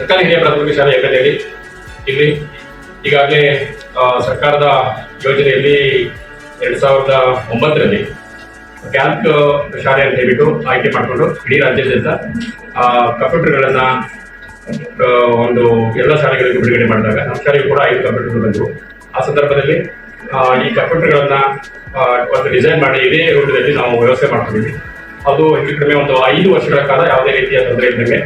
ಸರ್ಕಾರಿ ಹಿರಿಯ ಪ್ರಾಥಮಿಕ ಶಾಲೆ ಏಕತೆಯಲ್ಲಿ ಇಲ್ಲಿ ಈಗಾಗಲೇ ಸರ್ಕಾರದ ಯೋಜನೆಯಲ್ಲಿ 2009ರಲ್ಲಿ ಕ್ಯಾಲ್ಕ್ ಶಾಲೆ ಅಂತ ಹೇಳ್ಬಿಟ್ಟು ಆಯ್ಕೆ ಮಾಡಿಕೊಂಡು ಇಡೀ ರಾಜ್ಯಾದ್ಯಂತ ಕಂಪ್ಯೂಟರ್ಗಳನ್ನು ಒಂದು ಎಲ್ಲ ಶಾಲೆಗಳಿಗೂ ಬಿಡುಗಡೆ ಮಾಡಿದಾಗ ನಮ್ಮ ಶಾಲೆಗೂ ಕೂಡ 5 ಕಂಪ್ಯೂಟರ್ಗಳು ಬಂದವು. ಆ ಸಂದರ್ಭದಲ್ಲಿ ಈ ಕಂಪ್ಯೂಟರ್ಗಳನ್ನು ಒಂದು ಡಿಸೈನ್ ಮಾಡಿ ಇದೇ ರೂಪದಲ್ಲಿ ನಾವು ವ್ಯವಸ್ಥೆ ಮಾಡ್ಕೊಂಡಿದ್ವಿ. ಅದು ಹೆಚ್ಚು ಕಡಿಮೆ ಒಂದು 5 ವರ್ಷಗಳ ಕಾಲ ಯಾವುದೇ ರೀತಿಯ ತೊಂದರೆ ಇದ್ದಂಗೆ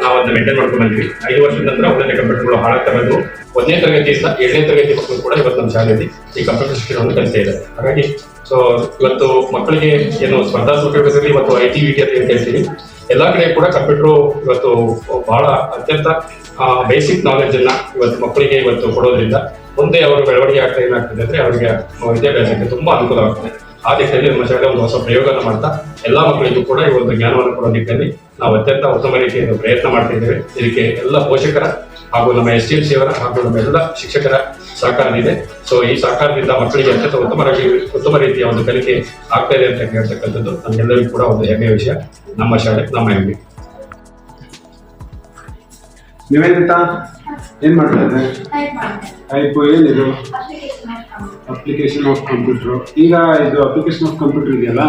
ನಾವು ಅದನ್ನ ಮೇಂಟೈನ್ ಮಾಡ್ಕೊಂಡು ಬಂದ್ವಿ. 5 ವರ್ಷದ ನಂತರ ಒಂದನೇ ಕಂಪ್ಯೂಟರ್ಗಳು ಹಾಳಾಗ್ತಾ ಬಂದು 1ನೇ ತರಗತಿಯಿಂದ 7ನೇ ತರಗತಿ ಮಕ್ಕಳು ಕೂಡ ಇವತ್ತು ನಮ್ಮ ಶಾಲೆಯಲ್ಲಿ ಈ ಕಂಪ್ಯೂಟರ್ ಶಿಕ್ಷಣವನ್ನು ಕಲಿಸ್ತಾ ಇದ್ದಾರೆ. ಹಾಗಾಗಿ ಇವತ್ತು ಮಕ್ಕಳಿಗೆ ಏನು ಸ್ಪರ್ಧಾತ್ಮಕದಲ್ಲಿ ಇವತ್ತು ITVT ಅಂತ ಏನು ಹೇಳ್ತೀವಿ, ಎಲ್ಲ ಕಡೆ ಕೂಡ ಕಂಪ್ಯೂಟರ್ ಇವತ್ತು ಬಹಳ ಅತ್ಯಂತ ಬೇಸಿಕ್ ನಾಲೆಜ್ ಅನ್ನ ಇವತ್ತು ಮಕ್ಕಳಿಗೆ ಇವತ್ತು ಕೊಡೋದ್ರಿಂದ ಮುಂದೆ ಅವರು ಬೆಳವಣಿಗೆ ಆಗ್ತಾ ಏನಾಗ್ತದೆ ಅಂದ್ರೆ ಅವರಿಗೆ ವಿದ್ಯಾಭ್ಯಾಸಕ್ಕೆ ತುಂಬಾ ಅನುಕೂಲವಾಗ್ತದೆ. ಆ ದಿಶೆಯಲ್ಲಿ ನಮ್ಮ ಶಾಲೆ ಒಂದು ಹೊಸ ಪ್ರಯೋಗನ ಮಾಡ್ತಾ ಎಲ್ಲಾ ಮಕ್ಕಳಿಗೂ ಕೂಡ ಈ ಒಂದು ಜ್ಞಾನವನ್ನು ಕೊಡೋ ನಿಟ್ಟಿನಲ್ಲಿ ನಾವು ಅತ್ಯಂತ ಉತ್ತಮ ರೀತಿಯಿಂದ ಪ್ರಯತ್ನ ಮಾಡ್ತಾ ಇದ್ದೇವೆ. ಇದಕ್ಕೆ ಎಲ್ಲ ಪೋಷಕರ ಹಾಗೂ ನಮ್ಮ STLC ಅವರ ಹಾಗೂ ನಮ್ಮ ಎಲ್ಲ ಶಿಕ್ಷಕರ ಸಹಕಾರವಿದೆ. ಈ ಸಹಕಾರದಿಂದ ಮಕ್ಕಳಿಗೆ ಅತ್ಯಂತ ಉತ್ತಮ ರೀತಿಯ ಒಂದು ಕಲಿಕೆ ಆಗ್ತಾ ಇದೆ ಅಂತ ಹೇಳ್ತಕ್ಕಂಥದ್ದು ನಮ್ಗೆಲ್ಲರಿಗೂ ಕೂಡ ಒಂದು ಹೆಮ್ಮೆಯ ವಿಷಯ. ನಮ್ಮ ಶಾಲೆ ನಮ್ಮ ಹೆಮ್ಮೆ. ನಿವೇದಿತಾ ಏನ್ ಮಾಡ್ತಾ ಇದ್ದಾರೆ? ಟೈಪ್ ಏನಿದು? Application of computer. ಈಗ ಇದು ಅಪ್ಲಿಕೇಶನ್ ಆಫ್ ಕಂಪ್ಯೂಟರ್ ಇದೆಯಲ್ಲ,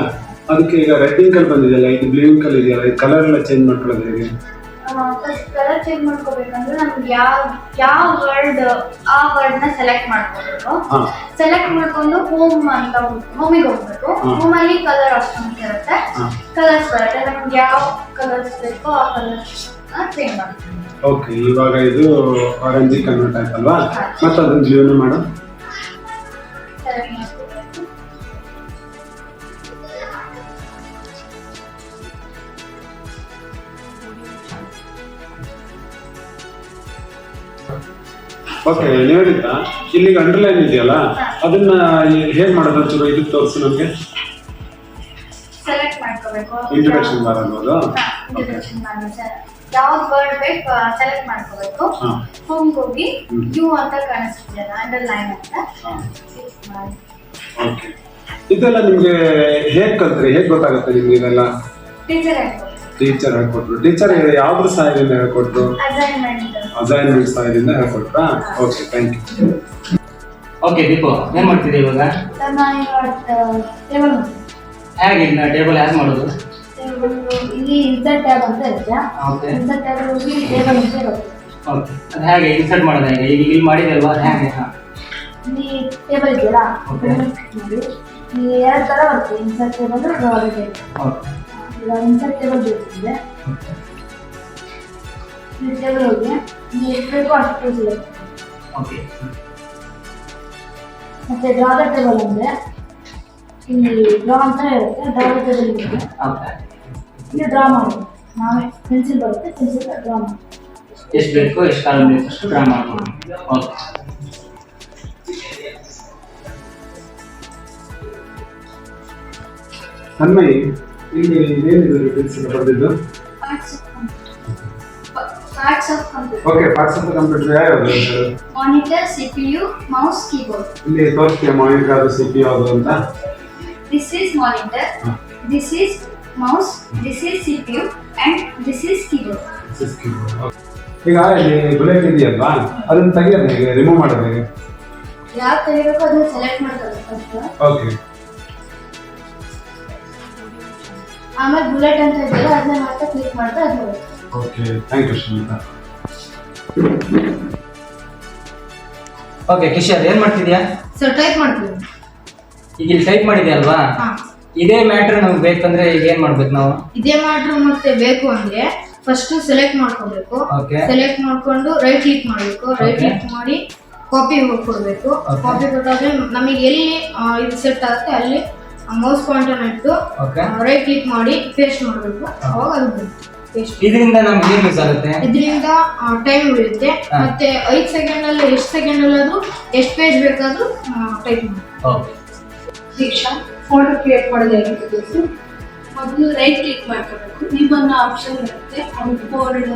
ಅದಕ್ಕೆ ಈಗ ರೆಡ್ ಇಂಕ್ ಅಲ್ಲಿ ಬಂದಿದೆಯಲ್ಲ, ಇದು ಬ್ಲೂ ಇಂಕ್ ಅಲ್ಲಿ ಇದೆಯಲ್ಲ, ಈ ಕಲರ್ ಎಲ್ಲ ಚೇಂಜ್ ಮಾಡ್ಕೊಳ್ಳೋದು ಹೇಗೆ? ಕಲರ್ ಚೇಂಜ್ ಮಾಡ್ಕೋಬೇಕಂದ್ರೆ ನಮ್ಗೆ ಯಾವ ವರ್ಡ್ ಆ ವರ್ಡ್ ನ ಸೆಲೆಕ್ಟ್ ಮಾಡ್ಕೋಬೇಕು. ಸೆಲೆಕ್ಟ್ ಮಾಡ್ಕೊಂಡು ಹೋಮಿಗೆ ಹೋಗ್ಬೇಕು. ಹೋಮ್ ಅಲ್ಲಿ ಕಲರ್ ಆಪ್ಷನ್ ಇರುತ್ತೆ, ಕಲರ್ಸ್ ಬರುತ್ತೆ. ನಮ್ಗೆ ಯಾವ ಕಲರ್ಸ್ ಬೇಕೋ ಆ ಕಲರ್ಸ್ ಚೇಂಜ್ ಮಾಡ್ತೀವಿ. ಓಕೆ, ಇವಾಗ ಇದು ಆರೆಂಜ್ ಕನ್ವರ್ಟ್ ಆಯ್ತಲ್ವಾ? ಮತ್ತೆ ಅದನ್ನ ಬ್ಲೂನ ಮಾಡು. ಓಕೆ, ನಿವೇದಿತಾ ಇಲ್ಲಿಗೆ ಅಂಡರ್ಲೈನ್ ಇದೆಯಲ್ಲ, ಅದನ್ನ ಹೇಗ್ ಮಾಡೋದು ಚೂರು ಇದಕ್ಕೆ ತೋರಿಸಿ ನಮ್ಗೆ. ಸೆಲೆಕ್ಟ್ ಮಾಡ್ಕೋಬೇಕು. ಇಂಟ್ರೊಡಕ್ಷನ್ ಬಾರ್ ಅನ್ನೋದು. ಯಾವ್ದು ವರ್ಡ್ ಬೇಕು ಸೆಲೆಕ್ಟ್ ಮಾಡ್ಕೋಬೇಕು. ಹೋಮ್ಗೆ ಹೋಗಿ ಯು ಅಂತ ಕಾಣಿಸ್ತಿದೆ ಅಂಡರ್ಲೈನ್ ಅಂತ. ಓಕೆ, ಇದೆಲ್ಲ ನಿಮ್ಗೆ ಹೇಗ್ ಕಲ್ತ್ರಿ? ಹೇಗ್ ಗೊತ್ತಾಗುತ್ತೆ ನಿಮ್ಗೆ ಇದೆಲ್ಲ? ಟೀಚರ್ ಹೇಳ್ಕೊಟ್ರು. ಟೀಚರ್ ಯಾವ್ದ್ರ ಸಹಾಯದಿಂದ ಹೇಳ್ಕೊಟ್ರು? ಅಸೈನ್ಮೆಂಟ್ ಸಹಾಯದಿಂದ ಹೇಳ್ಕೊಟ್ರಾ? Okay, thank you. Okay Deepu, ಏನ್ ಮಾಡ್ತಿದ್ದೆ ಇವಾಗ? ಹೇಗೆ ಟೇಬಲ್ ಹೇಗೆ ಮಾಡೋದು? ಇಲ್ಲಿ ಇನ್ಸರ್ಟ್ ಟ್ಯಾಬ್ ಅಂತ ಇರುತ್ತೆ. ಇನ್ಸರ್ಟ್ ಟ್ಯಾಬ್ ಹೋಗಿ ಟೇಬಲ್ ಅಂತ ಇರುತ್ತೆ. ಓಕೆ, ಅದು ಹೇಗೆ ಇನ್ಸರ್ಟ್ ಮಾಡೋದು? ಹೇಗೆ ಈಗ ಇಲ್ಲಿ ಮಾಡಿದಲ್ವಾ? ಹೇಗೆ? ಇಲ್ಲಿ ಟೇಬಲ್ ಇದೆಯಲ್ಲ, ಇಲ್ಲಿ 2 ತರ ಬರುತ್ತೆ, insert table, drawer table. Okay, ಈಗ ಇನ್ಸರ್ಟ್ ಟೇಬಲ್ ಬೇಕಿದೆ. ಈ ಟೇಬಲ್ ಹೋಗಿ ನೀವು ಎಷ್ಟು ಬೇಕೋ ಅಷ್ಟು ಸಿಗುತ್ತೆ. ಓಕೆ, ಮತ್ತೆ ಡ್ರಾವರ್ ಟೇಬಲ್ ಅಂದ್ರೆ ಇಲ್ಲಿ ಡ್ರಾ ಅಂತ ಇರುತ್ತೆ. ಡ್ರಾವರ್ ಟೇಬಲ್ ಇದೆ, ಇಲ್ಲಿ ಡ್ರಾ ಮಾಡೋದು. ನಾವೇ ಪೆನ್ಸಿಲ್ ಬರುತ್ತೆ, ಪೆನ್ಸಿಲ್ ಡ್ರಾ ಮಾಡೋದು. ಎಷ್ಟು ಬೇಕೋ ಎಷ್ಟು ಕಾಲ ಬೇಕೋ ಅಷ್ಟು ಡ್ರಾ ಮಾಡ್ಬೋದು. ಓಕೆ, ಅನ್ಮಯಿ ಇಲ್ಲಿ ಏನಿದೆ ಪೆನ್ಸಿಲ್ ಬರೆದಿದ್ದು? Parts of computer. Okay, parts of computer ಯಾವ್ಯಾವುದು? Monitor, CPU, mouse, keyboard. ಇಲ್ಲಿ ತೋರಿಸ್ತೀಯ ಮಾನಿಟರ್ ಅದು CPU ಯಾವುದು ಅಂತ? This is monitor, this is mouse, this is CPU and this is keyboard. ಈಗ ಇಲ್ಲಿ ಬುಲೆಟ್ ಇದೆಯಲ್ವಾ, ಅದನ್ನ ತೆಗಿಯೋದು ಹೇಗೆ? ರಿಮೂವ್ ಮಾಡೋದು ಹೇಗೆ? ಯಾವ್ದು ತೆಗಿಬೇಕು ಅದನ್ನ ಸೆಲೆಕ್ಟ್ ಮಾಡ್ಕೋಬೇಕು ಫಸ್ಟ್. ಓಕೆ, ಆಮೇಲೆ ಬುಲೆಟ್ ಅಂತ ಇದೆಯಲ್ಲ ಅದನ್ನ ಮಾತ್ರ ಕ್ಲಿಕ್ ಮಾಡಿದ್ರೆ ಅದು ಬರುತ್ತೆ. Okay, thank you Srinitha. Okay Kishore, ಏನ್ ಮಾಡ್ತಿದ್ಯಾ? ಸರ್ ಟೈಪ್ ಮಾಡ್ತೀವಿ. ಈಗ ಇಲ್ಲಿ ಟೈಪ್ ಮಾಡಿದೆ ಅಲ್ವಾ? ಇದೇ ಮ್ಯಾಟ್ರ್ ನಮ್ಗೆ ಬೇಕಂದ್ರೆ ಈಗ ಏನ್ ಮಾಡ್ಬೇಕು ನಾವು? ಇದೇ ಮ್ಯಾಟ್ರ್ ಮತ್ತೆ ಬೇಕು ಅಂದ್ರೆ ಫಸ್ಟ್ ಸೆಲೆಕ್ಟ್ ಮಾಡ್ಕೋಬೇಕು. Okay. ಸೆಲೆಕ್ಟ್ ಮಾಡ್ಕೊಂಡು ರೈಟ್ ಕ್ಲಿಕ್ ಮಾಡಬೇಕು. ರೈಟ್ ಕ್ಲಿಕ್ ಮಾಡಿ ಕಾಪಿ ಕೊಡಬೇಕು. ಕಾಪಿ ಕೊಟ್ಟಾದ್ರೆ ನಮಗೆ ಎಲ್ಲಿ ಇದು ಸೆಟ್ ಆಗುತ್ತೆ ಅಲ್ಲಿ ಮೌಸ್ ಪಾಯಿಂಟರ್ ಇಟ್ಟು ರೈಟ್ ಕ್ಲಿಕ್ ಮಾಡಿ ಪೇಸ್ಟ್ ಮಾಡಬೇಕು. ಅವಾಗ ಅದು ಬರುತ್ತೆ. ಇದರಿಂದ ನಮ್ಗೆ ಏನು ಯೂಸ್ ಆಗುತ್ತೆ? ಇದರಿಂದ ಟೈಮ್ ಉಳಿಯುತ್ತೆ. ಮತ್ತೆ 5 ಸೆಕೆಂಡ್ ಅಲ್ಲಿ ಎಷ್ಟು ಸೆಕೆಂಡ್ ಅಲ್ಲಾದ್ರೂ ಎಷ್ಟು ಪೇಜ್ ಬೇಕಾದ್ರೂ ಟೈಪ್ ಮಾಡಿ. ಓಕೆ, ದೀಕ್ಷಾ ಫೋಲ್ಡರ್ ಕ್ರಿಯೇಟ್ ಮಾಡೋದು ಹೇಗೆ? ಮೊದಲು ರೈಟ್ ಕ್ಲಿಕ್ ಮಾಡ್ಕೋಬೇಕು. ನಿಮ್ಮನ್ನ ಆಪ್ಷನ್ ಇರುತ್ತೆ, ಅದು ಫೋಲ್ಡರ್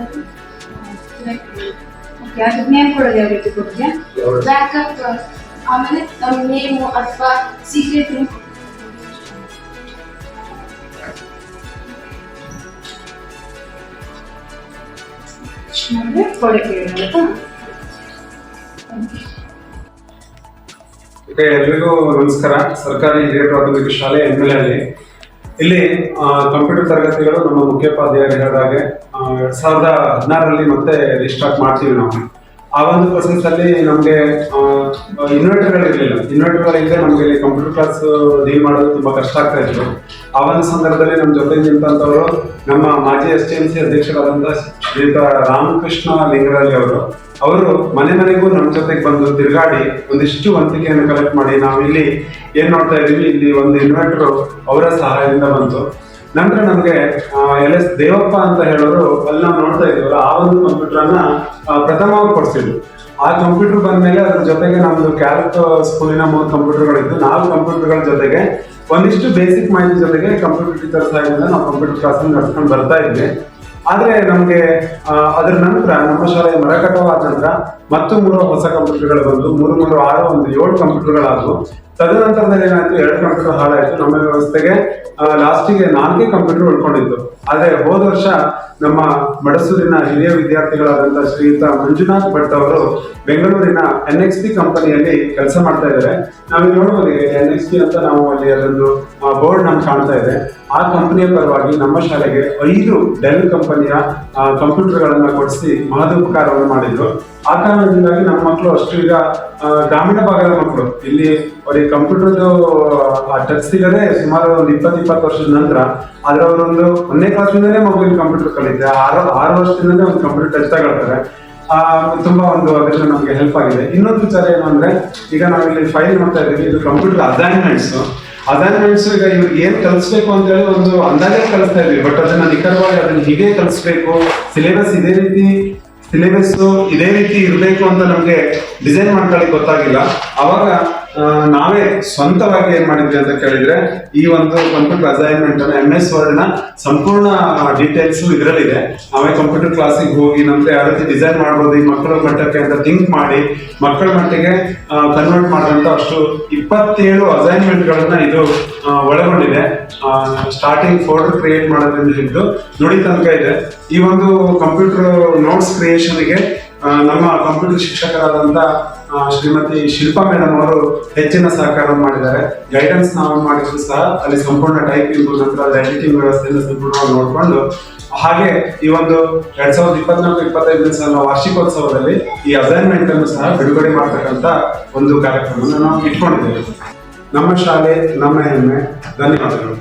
ಅದು ನೇಮ್ ಕೊಡೋದು ಯಾವ ರೀತಿ ಕೊಡ್ತೀಯ? ಬ್ಯಾಕಪ್, ಆಮೇಲೆ ನಮ್ಮ ನೇಮು ಅಥವಾ ಸೀಕ್ರೆಟ್ ಎಲ್ರಿಗೂ ನಮಸ್ಕಾರ. ಸರ್ಕಾರಿ ಹಿರಿಯ ಪ್ರಾಥಮಿಕ ಶಾಲೆ ಎಮ್ಮೆಲಹಳ್ಳಿ. ಇಲ್ಲಿ ಕಂಪ್ಯೂಟರ್ ತರಗತಿಗಳು ನಮ್ಮ ಮುಖ್ಯೋಪಾಧ್ಯಾಯರು ಹೇಳಿದಾಗೆ 2016ರಲ್ಲಿ ಮತ್ತೆ ರೀಸ್ಟಾರ್ಟ್ ಮಾಡ್ತೀವಿ ನಾವು. ಆ ಒಂದು ಪ್ರೊಸೆಸ್ ಅಲ್ಲಿ ನಮಗೆ ಇನ್ವರ್ಟರ್ಗಳು ಇರಲಿಲ್ಲ. ಇನ್ವರ್ಟರ್ಗಳಿಂದ ನಮಗೆ ಕಂಪ್ಯೂಟರ್ ಕ್ಲಾಸ್ ಡೀಲ್ ಮಾಡೋದು ತುಂಬಾ ಕಷ್ಟ ಆಗ್ತಾ ಇತ್ತು. ಆ ಒಂದು ಸಂದರ್ಭದಲ್ಲಿ ನಮ್ಮ ಜೊತೆ ನಿಂತಂತವರು ನಮ್ಮ ಮಾಜಿ STMC ಅಧ್ಯಕ್ಷರಾದಂತಹ ಶ್ರೀಯುತ ರಾಮಕೃಷ್ಣ ಲಿಂಗರಾಜ್ ಅವರು ಮನೆ ಮನೆಗೂ ನಮ್ಮ ಜೊತೆಗೆ ಬಂದು ತಿರುಗಾಡಿ ಒಂದಿಷ್ಟು ವಂತಿಕೆಯನ್ನು ಕಲೆಕ್ಟ್ ಮಾಡಿ ನಾವು ಇಲ್ಲಿ ಏನ್ ನೋಡ್ತಾ ಇದೀವಿ, ಇಲ್ಲಿ ಒಂದು ಇನ್ವರ್ಟರ್ ಅವರ ಸಹಾಯದಿಂದ ಬಂತು. ನಂತರ ನಮಗೆ LS ದೇವಪ್ಪ ಅಂತ ಹೇಳೋರು ಅಲ್ಲಿ ನಾವು ನೋಡ್ತಾ ಇದ್ದೀವಲ್ಲ, ಆ ಒಂದು ಕಂಪ್ಯೂಟರ್ ಅನ್ನ ಪ್ರಥಮವಾಗಿ ಕೊಡಿಸಿದ್ರು. ಆ ಕಂಪ್ಯೂಟರ್ ಬಂದ್ಮೇಲೆ ಅದ್ರ ಜೊತೆಗೆ ನಮ್ದು ಕ್ಯಾರೆಕ್ಟ್ ಸ್ಕೂಲಿನ 3 ಕಂಪ್ಯೂಟರ್ಗಳಿದ್ದು 4 ಕಂಪ್ಯೂಟರ್ಗಳ ಜೊತೆಗೆ ಒಂದಿಷ್ಟು ಬೇಸಿಕ್ ಮಾಹಿತಿ ಜೊತೆಗೆ ಕಂಪ್ಯೂಟರ್ ಟೀಚರ್ ಸಹಾಯದಿಂದ ನಾವು ಕಂಪ್ಯೂಟರ್ ಕ್ಲಾಸ್ ನಡ್ಸ್ಕೊಂಡು ಬರ್ತಾ ಇದ್ವಿ. ಆದ್ರೆ ನಮ್ಗೆ ಅದರ ನಂತರ ನಮ್ಮ ಶಾಲೆ ಮರ ಕಟಾವಾದ ನಂತರ ಮತ್ತು 3 ಹೊಸ ಕಂಪ್ಯೂಟರ್ಗಳು ಬಂದು 3 3 6 ಒಂದು 7 ಕಂಪ್ಯೂಟರ್ಗಳಾದವು. ತದನಂತರದಲ್ಲಿ ಏನಾಯ್ತು, 2 ಕಂಪ್ಯೂಟರ್ ಹಾಳಾಯ್ತು. ನಮ್ಮ ವ್ಯವಸ್ಥೆಗೆ ಲಾಸ್ಟಿಗೆ 4 ಕಂಪ್ಯೂಟರ್ ಉಳ್ಕೊಂಡಿತ್ತು. ಆದ್ರೆ ಹೋದ ವರ್ಷ ನಮ್ಮ ಮಡಸೂರಿನ ಹಿರಿಯ ವಿದ್ಯಾರ್ಥಿಗಳಾದಂತಹ ಶ್ರೀಯುತ ಮಂಜುನಾಥ್ ಭಟ್ ಅವರು ಬೆಂಗಳೂರಿನ NXP ಕಂಪನಿಯಲ್ಲಿ ಕೆಲಸ ಮಾಡ್ತಾ ಇದ್ದಾರೆ. ನಾವಿಲ್ಲಿ ನೋಡಬಹುದು NXP ಅಂತ ನಾವು ಅಲ್ಲಿ ಅದೊಂದು ಬೋರ್ಡ್ ನಮ್ಗೆ ಕಾಣ್ತಾ ಇದೆ. ಆ ಕಂಪನಿಯ ಪರವಾಗಿ ನಮ್ಮ ಶಾಲೆಗೆ 5 ಡೆಲ್ ಕಂಪನಿಯ ಕಂಪ್ಯೂಟರ್ಗಳನ್ನ ಕೊಡಿಸಿ ಮಹದುಪಕಾರವನ್ನು ಮಾಡಿದ್ರು. ಆ ಕಾರಣದಿಂದಾಗಿ ನಮ್ಮ ಮಕ್ಕಳು ಅಷ್ಟು ಈಗ ಗ್ರಾಮೀಣ ಭಾಗದ ಮಕ್ಕಳು ಇಲ್ಲಿ ಅವರಿಗೆ ಕಂಪ್ಯೂಟರ್ದು ಟಚ್ ಸಿಗದೆ ಸುಮಾರು ಒಂದು 20-20 ವರ್ಷದ ನಂತರ ಆದ್ರೆ ಅವರೊಂದು 1ನೇ ಕ್ಲಾಸ್ನಿಂದನೇ ಮಗುವಿನ ಕಂಪ್ಯೂಟರ್ ಕಲಿತೆ 6 ವರ್ಷದಿಂದನೇ ಒಂದು ಕಂಪ್ಯೂಟರ್ ಟಚ್ ತಗೊಳ್ತಾರೆ. ತುಂಬಾ ಒಂದು ಅದರಿಂದ ನಮಗೆ ಹೆಲ್ಪ್ ಆಗಿದೆ. ಇನ್ನೊಂದು ವಿಚಾರ ಏನು ಅಂದ್ರೆ, ಈಗ ನಾವಿಲ್ಲಿ ಫೈಲ್ ನೋಡ್ತಾ ಇದ್ದೀವಿ, ಇದು ಕಂಪ್ಯೂಟರ್ ಅಸೈನ್ಮೆಂಟ್ಸ್ ಈಗ ಇವ್ರಿಗೆ ಏನ್ ಕಲಿಸ್ಬೇಕು ಅಂತ ಹೇಳಿ ಒಂದು ಅಂದಾಜೆ ಕಲಿಸ್ತಾ ಇದ್ವಿ. ಬಟ್ ಅದನ್ನ ನಿಖರವಾಗಿ ಅದನ್ನ ಹೀಗೆ ಕಲಿಸ್ಬೇಕು, ಸಿಲೆಬಸ್ ಇದೇ ರೀತಿ ಇರಬೇಕು ಅಂತ ನಮ್ಗೆ ಡಿಸೈನ್ ಮಾಡ್ಕೊಳ್ಳಿಕ್ಕೆ ಗೊತ್ತಾಗಿಲ್ಲ. ಅವಾಗ ನಾವೇ ಸ್ವಂತವಾಗಿ ಏನ್ ಮಾಡಿದ್ವಿ ಅಂತ ಕೇಳಿದ್ರೆ, ಈ ಒಂದು ಕಂಪ್ಯೂಟರ್ ಅಸೈನ್ಮೆಂಟ್ ಅನ್ನ MS Word ನ ಸಂಪೂರ್ಣ ಡೀಟೇಲ್ಸ್ ಇದರಲ್ಲಿದೆ. ನಾವೇ ಕಂಪ್ಯೂಟರ್ ಕ್ಲಾಸಿಗೆ ಹೋಗಿ ನಮ್ಗೆ ಯಾವ ರೀತಿ ಡಿಸೈನ್ ಮಾಡ್ಬೋದು ಈ ಮಕ್ಕಳ ಮಟ್ಟಕ್ಕೆ ಅಂತ ಥಿಂಕ್ ಮಾಡಿ ಮಕ್ಕಳ ಮಟ್ಟಿಗೆ ಕನ್ವರ್ಟ್ ಮಾಡಿದಂತ ಅಷ್ಟು 27 ಅಸೈನ್ಮೆಂಟ್ ಗಳನ್ನ ಇದು ಒಳಗೊಂಡಿದೆ. ಸ್ಟಾರ್ಟಿಂಗ್ ಫೋಲ್ಡರ್ ಕ್ರಿಯೇಟ್ ಮಾಡೋದ್ರಿಂದ ಹಿಡಿದು ನುಡಿ ತನಕ ಇದೆ. ಈ ಒಂದು ಕಂಪ್ಯೂಟರ್ ನೋಟ್ಸ್ ಕ್ರಿಯೇಷನ್ಗೆ ನಮ್ಮ ಕಂಪ್ಯೂಟರ್ ಶಿಕ್ಷಕರಾದಂತ ಶ್ರೀಮತಿ ಶಿಲ್ಪಾ ಮೇಡಮ್ ಅವರು ಹೆಚ್ಚಿನ ಸಹಕಾರ ಮಾಡಿದ್ದಾರೆ. ಗೈಡೆನ್ಸ್ ನಾವು ಮಾಡಿದ್ರು ಸಹ ಅಲ್ಲಿ ಸಂಪೂರ್ಣ ಟೈಪಿಂಗ್ ನಂತರ ಎಡಿಟಿಂಗ್ ವ್ಯವಸ್ಥೆಯಿಂದ ಸಂಪೂರ್ಣವಾಗಿ ನೋಡಿಕೊಂಡು, ಹಾಗೆ ಈ ಒಂದು 2024-25 ವಾರ್ಷಿಕೋತ್ಸವದಲ್ಲಿ ಈ ಅಸೈನ್ಮೆಂಟ್ ಅನ್ನು ಸಹ ಬಿಡುಗಡೆ ಮಾಡತಕ್ಕಂತ ಒಂದು ಕಾರ್ಯಕ್ರಮವನ್ನು ನಾವು ಇಟ್ಕೊಂಡಿದ್ದೇವೆ. ನಮ್ಮ ಶಾಲೆ ನಮ್ಮ ಹೆಮ್ಮೆ. ಧನ್ಯವಾದಗಳು.